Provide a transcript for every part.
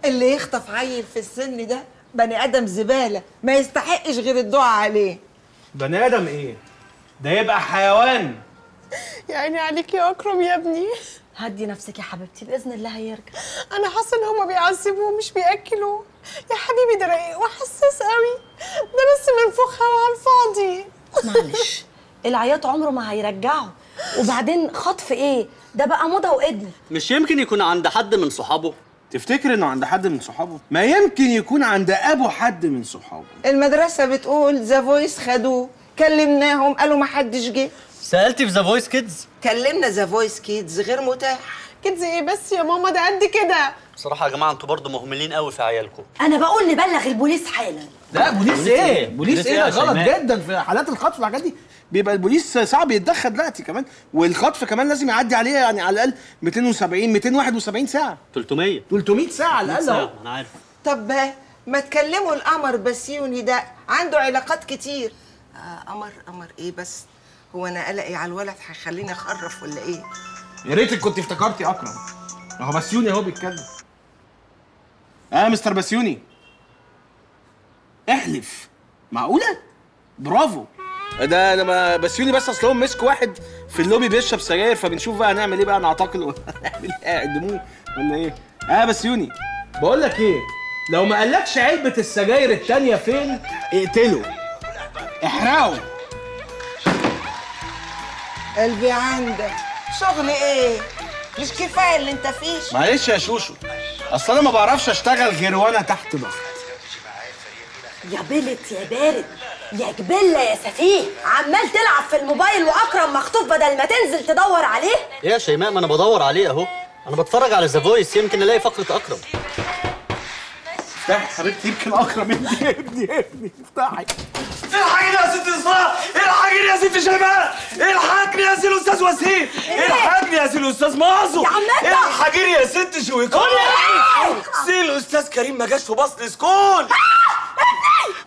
اللي يخطف عيل في السن ده بني ادم زباله، ما يستحقش غير الدعاء عليه. بني ادم ايه؟ ده يبقى حيوان. يا عيني عليك يا اكرم يا ابني. هدي نفسك يا حبيبتي، باذن الله هيرجع. انا حاسه ان هما بيعذبوه مش بياكلوه. يا حبيبي ده رقيق وحساس قوي، ده بس منفوخ هوا على الفاضي. معلش، العياط عمره ما هيرجعه. وبعدين خطف ايه؟ ده بقى موضه وقدم. مش يمكن يكون عند حد من صحابه؟ تفتكر انه عند حد من صحابه؟ ما يمكن يكون عند ابو حد من صحابه. المدرسه بتقول ذا فويس خدوه، كلمناهم قالوا ما حدش جه. سألتي في ذا فويس كيدز؟ كلمنا ذا فويس كيدز غير متاح. كدز ايه بس يا ماما، ده قد كده. بصراحة يا جماعة انتوا برضه مهملين قوي في عيالكم. انا بقول نبلغ البوليس حالا. لا بوليس ايه؟ بوليس ايه؟ ده غلط شيماء؟ جدا في حالات الخطف والحاجات دي. بيبقى البوليس صعب يتدخل دلوقتي كمان، والخطف كمان لازم يعدي عليه يعني على الاقل 270 271 ساعه، 300 300 ساعه على الاقل اهو. انا عارف. طب ما تكلموا القمر بسيوني ده، عنده علاقات كتير. قمر ايه بس؟ هو انا قلقي على الولد هيخليني اخرف ولا ايه؟ يا ريتك كنت افتكرتي اكرم. اهو بسيوني اهو بيتكلم. مستر بسيوني، احلف. معقوله؟ برافو. ده لما بسيوني بس اصلهم مسك واحد في اللوبي بيشرب سجاير، فبنشوف بقى هنعمل ايه بقى، نعتقل ولا نعمل ايه، اعدموه ولا ايه؟ بسيوني بقول لك ايه، لو ما قالكش علبه السجاير التانيه فين اقتله، احرقه. قلبي عندك شغل ايه؟ مش كفايه اللي انت فيه؟ معلش يا شوشو، اصل انا ما بعرفش اشتغل غير وانا تحت ضغط. يا بلت يا بارد يا جبله يا سفيه، عمال تلعب في الموبايل واكرم مخطوف بدل ما تنزل تدور عليه. ايه يا شيماء، ما انا بدور عليه اهو. انا بتفرج على ذا فويس، يمكن الاقي فقرة اكرم. افتحي حبيبتي، يمكن اكرم. ابني افتحي. الحقيني يا ست إسراء، الحقيني يا ست شيماء، الحقني يا سي الاستاذ وسيم، الحقني يا سي الاستاذ مازو، يا عم انت الحقيني يا ست شويكار، سي الاستاذ كريم ما جاش في فصل سكول،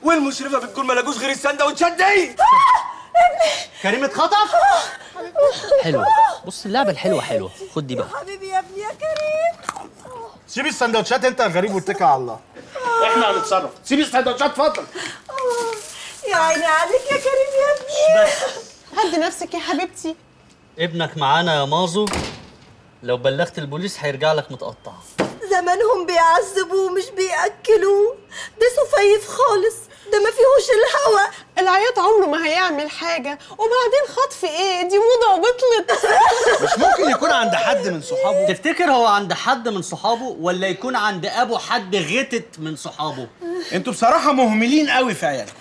والمشرفه بتقول ما لاقوش غير السندوتشات دي. كريم اتخطف؟ حلوة، بص اللعبة الحلوة حلوة، خد دي بقى. حبيبي يا ابني يا كريم. سيبي السندوتشات انت يا غريب واتكل على الله. احنا هنتصرف. سيبي السندوتشات اتفضل. يا عيني عليك يا كريم يا ابني. هدي نفسك يا حبيبتي. ابنك معانا يا مازو، لو بلغت البوليس هيرجع لك متقطع. زمانهم بيعذبوه مش بياكلوه، ده سفيف خالص، ده ما فيهوش الهوا. العياط عمره ما هيعمل حاجه، وبعدين خطف ايه؟ دي موضه وبطلت. مش ممكن يكون عند حد من صحابه؟ تفتكر هو عند حد من صحابه ولا يكون عند ابو حد غتت من صحابه؟ انتوا بصراحه مهملين قوي في عيالكم.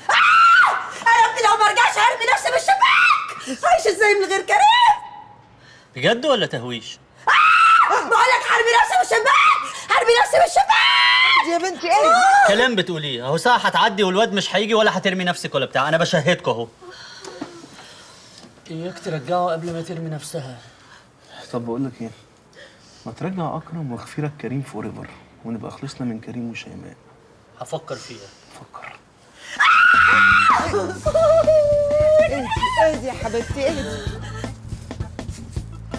يا ابني لو ما رجعش هرمي نفسي من الشباك. عايش ازاي من غير كريم؟ بجد ولا تهويش؟ بقول لك هرمي نفسي من الشباك، هرمي نفسي من الشباك. يا بنتي ايه؟ كلام بتقوليه اهو، ساعة هتعدي والواد مش هيجي ولا هترمي نفسك ولا بتاع، انا بشهدكوا اهو. اياك ترجعه قبل ما ترمي نفسها. طب بقول لك ايه، ما ترجع اكرم واخفي لك كريم فور ايفر، ونبقى خلصنا من كريم وشيماء. هفكر فيها. فكر. اهدي يا حبيبتي اهدي.